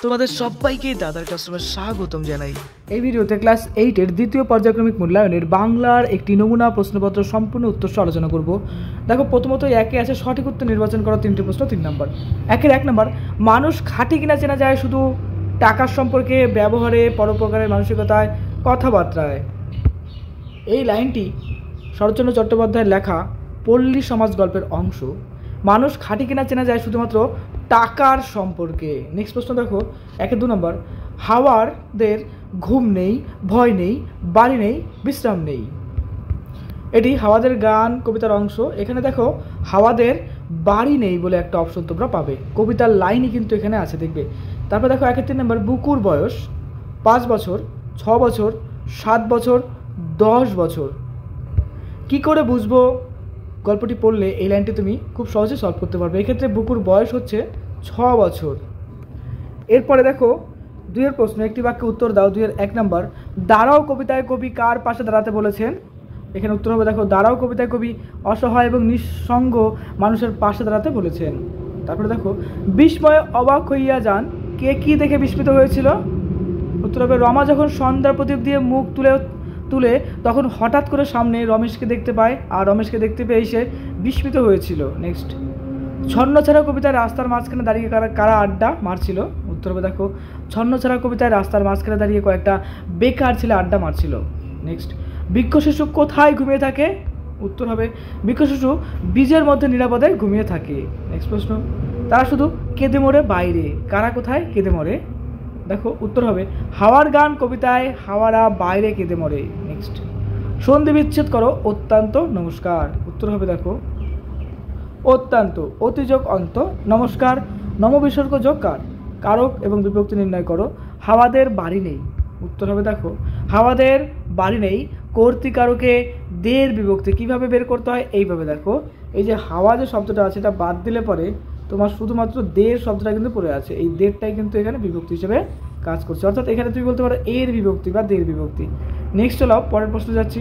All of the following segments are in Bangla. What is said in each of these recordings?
তোমাদের সবাইকে দাদার কাস্টমে স্বাগতম জানাই। এই ভিডিওতে ক্লাস 8-এর দ্বিতীয় পর্যায়ক্রমিক মূল্যায়নের বাংলার একটি নমুনা প্রশ্নপত্র সম্পূর্ণ উত্তর আলোচনা করব। দেখো, প্রথমত একে আছে সঠিক উত্তর নির্বাচন করা 3টি প্রশ্ন। 3 নম্বর, একের 1 নম্বর, মানুষ খাঁটি কিনা চেনা যায় শুধু টাকার সম্পর্কে, ব্যবহারে, পরোপকারের মানসিকতায়, কথাবার্তায়। এই লাইনটি শরৎচন্দ্র চট্টোপাধ্যায়ের লেখা পল্লী সমাজ গল্পের অংশ। মানুষ খাঁটি কিনা চেনা যায় শুধুমাত্র টাকার সম্পর্কে। নেক্সট প্রশ্ন দেখো, 1-2 নম্বর, হাওয়ারদের ঘুম নেই, ভয় নেই, বাড়ি নেই, বিশ্রাম নেই। এটি হাওয়াদের গান কবিতার অংশ। এখানে দেখো হাওয়াদের বাড়ি নেই বলে একটা অপশন তোমরা পাবে, কবিতার লাইনই কিন্তু এখানে আছে, দেখবে। তারপর দেখো 1-3 নম্বর, বুকুর বয়স 5 বছর, 6 বছর, 7 বছর, 10 বছর। কি করে বুঝবো? গল্পটি পড়লে এই লাইনটি তুমি খুব সহজে সলভ করতে পারবে। এক্ষেত্রে বুকুর বয়স হচ্ছে 6 বছর। এরপরে দেখো 2-এর প্রশ্ন, একটি বাক্যে উত্তর দাও। 2-এর 1 নম্বর, দাঁড়াও কবিতায় কবি কার পাশে দাঁড়াতে বলেছেন? এখানে উত্তর হবে, দেখো, দাঁড়াও কবিতায় কবি অসহায় এবং নিঃসঙ্গ মানুষের পাশে দাঁড়াতে বলেছেন। তারপরে দেখো, বিস্ময়ে অবাক হইয়া যান, কে কি দেখে বিস্মিত হয়েছিল? উত্তর হবে, রমা যখন সন্ধ্যার প্রদীপ দিয়ে মুখ তুলে তখন হঠাৎ করে সামনে রমেশকে দেখতে পায়, আর রমেশকে দেখতে পেয়ে সে বিস্মিত হয়েছিল। নেক্সট, ছন্নছাড়া কবিতায় রাস্তার মাঝখানে দাঁড়িয়ে কারা আড্ডা মারছিল? উত্তর হবে, দেখো, ছন্নছাড়া কবিতায় রাস্তার মাঝখানে দাঁড়িয়ে কয়েকটা বেকার ছেলে আড্ডা মারছিল। নেক্সট, বৃক্ষ শিশু কোথায় ঘুমিয়ে থাকে? উত্তর হবে, বৃক্ষ শিশু বীজের মধ্যে নিরাপদে ঘুমিয়ে থাকে। নেক্সট প্রশ্ন, তারা শুধু কেঁদে মরে বাইরে, কারা কোথায় কেঁদে মরে? দেখো, উত্তর হবে, হাওয়ার গান কবিতায় হাওয়ারা বাইরে কেঁদে মরে। নেক্সট, সন্ধি বিচ্ছেদ করো অত্যন্ত নমস্কার। উত্তর হবে, দেখো, অত্যন্ত, অতিযোগ অন্ত, নমস্কার, নমবিসর্গ যোগ কার, কারক এবং বিভক্তি নির্ণয় করো। হাওয়াদের বাড়ি নেই। উত্তর হবে, দেখো, হাওয়াদের বাড়ি নেই, কর্তৃকারকে দের বিভক্তি কিভাবে বের করতে হয়? এইভাবে দেখো, এই যে হাওয়া যে শব্দটা আছে এটা বাদ দিলে পরে তোমার শুধুমাত্র দের শব্দটা কিন্তু পড়ে আছে, এই দেরটাই কিন্তু এখানে বিভক্তি হিসেবে কাজ করছে, অর্থাৎ এখানে তুমি বলতে পারো এর বিভক্তি বা দের বিভক্তি। নেক্সট চলো পরের প্রশ্ন যাচ্ছি,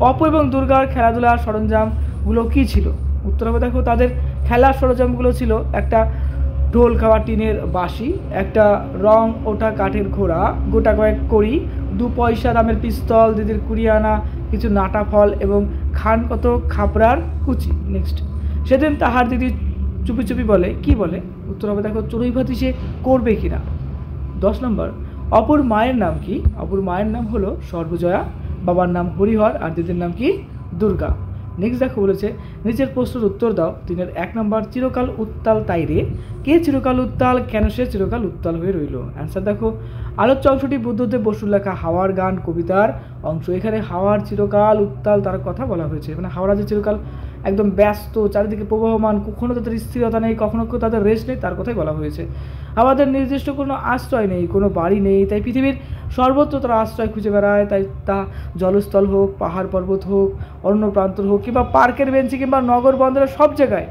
অপু এবং দুর্গার খেলাধুলার সরঞ্জামগুলো কী ছিল? উত্তর হবে, দেখো, তাদের খেলার সরঞ্জামগুলো ছিল একটা ঢোল খাওয়া টিনের বাঁশি, একটা রং ওঠা কাঠের ঘোড়া, গোটা কয়েক কড়ি, 2 পয়সা দামের পিস্তল, দিদির 20 আনা কিছু নাটা ফল এবং খান কত খাপড়ার কুচি। নেক্সট, সেদিন তাহার দিদি চুপি চুপি বলে, কি বলে? উত্তর হবে, দেখো, চড়ুই ভাতি সে করবে কিনা। 10 নম্বর, অপুর মায়ের নাম কি? অপুর মায়ের নাম হলো সর্বজয়া, বাবার নাম হরিহর, আর দিদির নাম কি? দুর্গা। নেক্সট দেখো বলেছে, নিচের প্রশ্নের উত্তর দাও। 3-এর 1 নম্বর, চিরকাল উত্তাল তাই রে, কে চিরকাল উত্তাল, কেন সে চিরকাল উত্তাল হয়ে রইল? অ্যান্সার দেখো, আলোচ্য অংশটি বুদ্ধদেব বসুর লেখা হাওয়ার গান কবিতার অংশ। এখানে হাওয়ার চিরকাল উত্তাল তার কথা বলা হয়েছে, মানে হাওড়া যে চিরকাল একদম ব্যস্ত, চারিদিকে প্রবাহমান, কখনো তাদের স্থিরতা নেই, কখনো তাদের রেস্ট নেই, তার কথাই বলা হয়েছে। আমাদের নির্দিষ্ট কোনো আশ্রয় নেই, কোনো বাড়ি নেই, তাই পৃথিবীর সর্বত্র তারা আশ্রয় খুঁজে বেড়ায়, তাই তা জলস্থল হোক, পাহাড় পর্বত হোক, অরণ্য প্রান্তর হোক, কিংবা পার্কের বেঞ্চি, কিংবা নগর বন্দরের সব জায়গায়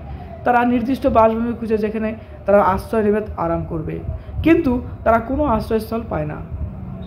তারা নির্দিষ্ট বাসভূমি খুঁজে যেখানে তারা আশ্রয় নেবে, আরাম করবে, কিন্তু তারা কোনো আশ্রয়স্থল পায় না,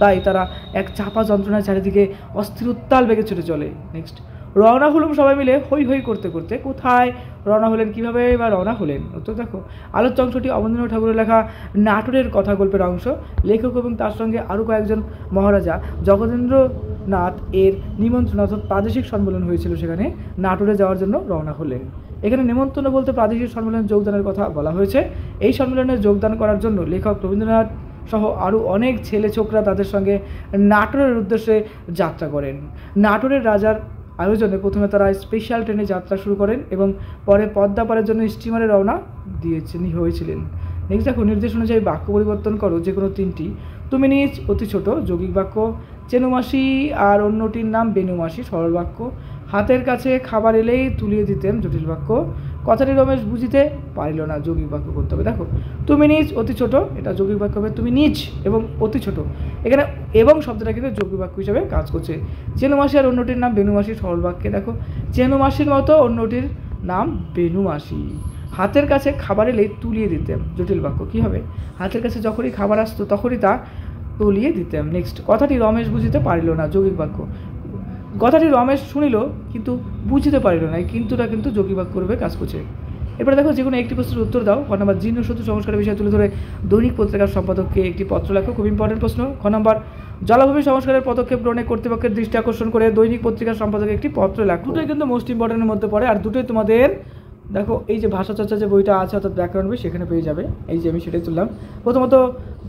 তাই তারা এক চাপা যন্ত্রণায় চারিদিকে অস্থির উত্তাল বেগে ছুটে চলে। নেক্সট, রওনা হলুম সবাই মিলে হই হই করতে করতে, কোথায় রওনা হলেন, কীভাবে বা রওনা হলেন? উত্তর দেখো, আলোচ্য অংশটি অবনীন্দ্রনাথ ঠাকুরের লেখা নাটোরের কথা গল্পের অংশ। লেখক এবং তার সঙ্গে আরও কয়েকজন মহারাজা জগদেন্দ্রনাথ এর নিমন্ত্রণ অর্থাৎ প্রাদেশিক সম্মেলন হয়েছিল, সেখানে নাটোরে যাওয়ার জন্য রওনা হলেন। এখানে নিমন্ত্রণ বলতে প্রাদেশিক সম্মেলনে যোগদানের কথা বলা হয়েছে। এই সম্মেলনে যোগদান করার জন্য লেখক রবীন্দ্রনাথ সহ আরও অনেক ছেলে ছোকরা তাদের সঙ্গে নাটোরের উদ্দেশ্যে যাত্রা করেন। নাটোরের রাজার আয়োজনে প্রথমে তারা স্পেশাল ট্রেনে যাত্রা শুরু করেন এবং পরে পদ্মা পারের জন্য স্টিমারে রওনা হয়েছিলেন। নেক্সট দেখো, নির্দেশ অনুযায়ী বাক্য পরিবর্তন করো যে কোনো 3টি। তুমি নিজ অতি ছোট, যৌগিক বাক্য। চেনুমাসি আর অন্যটির নাম বেনুমাসি, সরল বাক্য। হাতের কাছে খাবার এলেই তুলিয়ে দিতেন, জটিল বাক্য। কথাটি রমেশ বুঝিতে পারিল না, যৌগিক বাক্য করতে হবে। দেখো, তুমি নিজ অতি ছোট, এটা যৌগিক বাক্য হবে, তুমি নিজ এবং অতি ছোট, এখানে এবং শব্দটা কিন্তু যৌগিক বাক্য হিসাবে কাজ করছে। চেনুমাসি আর অন্যটির নাম বেনুমাসি, সরল বাক্যে দেখো, চেনুমাসির মতো অন্যটির নাম বেনুমাসি। হাতের কাছে খাবার এলেই তুলিয়ে দিতেন, জটিল বাক্য, কী হবে? হাতের কাছে যখনই খাবার আসতো তখনই তা তুলিয়ে দিতেম। নেক্সট, কথাটি রমেশ বুঝিতে পারিল না, যৌগিক বাক্য। কথাটি রমেশ শুনিল কিন্তু বুঝিতে পারিল না, এই কিন্তুটা কিন্তু যৌগিক বাক্য রূপে কাজ করছে। এরপরে দেখো যে কোনো একটি প্রশ্নের উত্তর দাও। খ নাম্বার জীর্ণ সেতু সংস্কারের বিষয় তুলে ধরে দৈনিক পত্রিকার সম্পাদককে একটি পত্র লেখো, খুব ইম্পর্টেন্ট প্রশ্ন। খ নাম্বার জলাভূমি সংস্কারের পদক্ষেপ গ্রহণে কর্তৃপক্ষের দৃষ্টি আকর্ষণ করে দৈনিক পত্রিকার সম্পাদকে একটি পত্র লেখো। দুটোই কিন্তু মোস্ট ইম্পর্টেন্টের মধ্যে পড়ে, আর দুটোই তোমাদের দেখো এই যে ভাষা চর্চা যে বইটা আছে অর্থাৎ ব্যাকরণ বই সেখানে পেয়ে যাবে। এই যে আমি সেটাই তুললাম। প্রথমত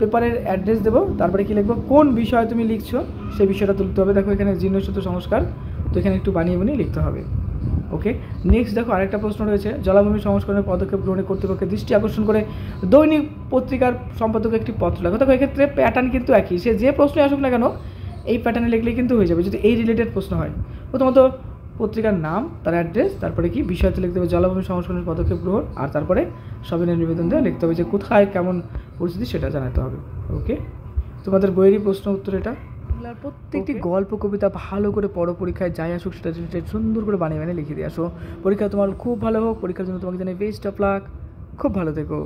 পেপারের অ্যাড্রেস দেবো, তারপরে কি লিখবো, কোন বিষয়ে তুমি লিখছো সেই বিষয়টা তুলতে হবে। দেখো এখানে জীর্ণ সেতু সংস্কার, তো এখানে একটু বানিয়ে বানিয়ে লিখতে হবে। ওকে, নেক্সট দেখো আরেকটা প্রশ্ন রয়েছে, জলাভূমি সংস্করণের পদক্ষেপ গ্রহণে কর্তৃপক্ষের দৃষ্টি আকর্ষণ করে দৈনিক পত্রিকার সম্পাদকে একটি পত্র লেখো। দেখো এক্ষেত্রে প্যাটার্ন কিন্তু একই, সে যে প্রশ্নে আসুক না কেন এই প্যাটার্নে লিখলেই কিন্তু হয়ে যাবে যদি এই রিলেটেড প্রশ্ন হয়। প্রথমত পত্রিকার নাম, তার অ্যাড্রেস, তারপরে কি বিষয়তে লিখতে হবে জলাভূমি সংস্করণের পদক্ষেপ গ্রহণ, আর তারপরে সবিনয় নিবেদন দিয়ে লিখতে হবে যে কোথায় কেমন পরিস্থিতি সেটা জানাতে হবে। ওকে, তোমাদের বইয়েরই প্রশ্ন উত্তর এটা। বাংলার প্রত্যেকটি গল্প কবিতা ভালো করে পড়ো, পরীক্ষায় যাই আসুক সেটা সুন্দর করে বানিয়ে বানিয়ে লিখে দিয়ে আসো। পরীক্ষা তোমার খুব ভালো হোক, পরীক্ষার জন্য তোমাকে জানাই বেস্ট অফ লাক, খুব ভালো থেকো।